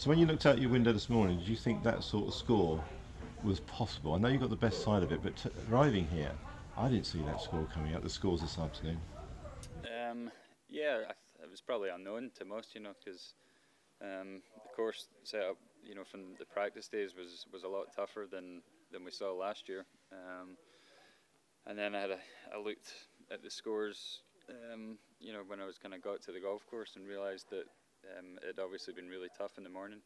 So when you looked out your window this morning, did you think that sort of score was possible? I know you got the best side of it, but arriving here, I didn't see that score coming out. The scores this afternoon. Yeah, it was probably unknown to most, because the course setup, from the practice days was a lot tougher than we saw last year. And then I looked at the scores, when I was kind of got to the golf course and realised that it had obviously been really tough in the morning.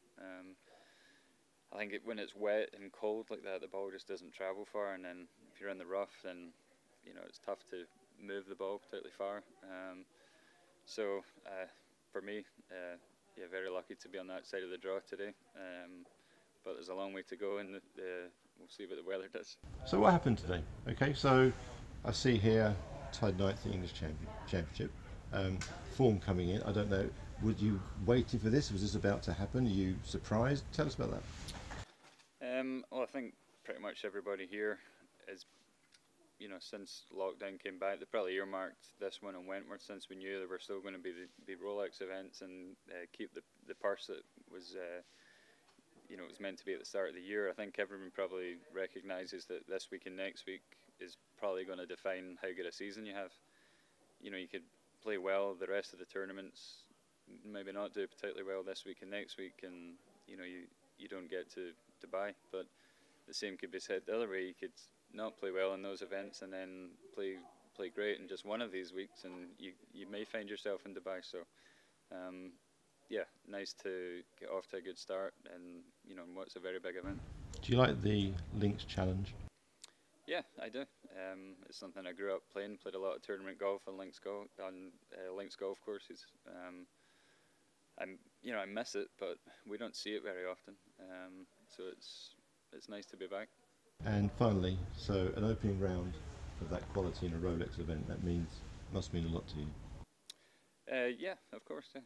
I think when it's wet and cold like that, the ball just doesn't travel far, and then if you're in the rough, then it's tough to move the ball particularly far. So for me, yeah, very lucky to be on that side of the draw today. But there's a long way to go, and we'll see what the weather does. So what happened today? Okay, so I see here tied ninth in the English Championship. Form coming in. I don't know. Would you waiting for this? Was this about to happen? Are you surprised? Tell us about that. Well, I think pretty much everybody here is, since lockdown came back, they probably earmarked this one in Wentworth, since we knew there were still going to be Rolex events, and keep the purse that was it was meant to be at the start of the year. I think everyone probably recognises that this week and next week is probably going to define how good a season you have. You could play well the rest of the tournaments, maybe not do particularly well this week and next week, and you don't get to Dubai. But the same could be said the other way. You could not play well in those events and then play great in just one of these weeks, and you may find yourself in Dubai. So yeah, nice to get off to a good start, and what's a very big event. Do you like the Links Challenge? Yeah, I do. It's something I grew up playing. Played a lot of tournament golf on links golf courses. I miss it, but we don't see it very often. So it's nice to be back. And finally, so an opening round of that quality in a Rolex event, that must mean a lot to you. Yeah, of course. Yeah.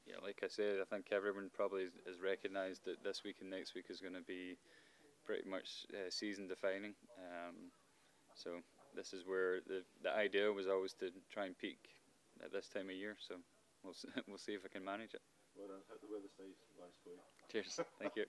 Yeah, like I said, I think everyone probably has recognised that this week and next week is going to be pretty much season defining. So this is where the idea was always to try and peak at this time of year. So we'll see if I can manage it. Well done. Hope the weather stays nice for you. Cheers. Thank you.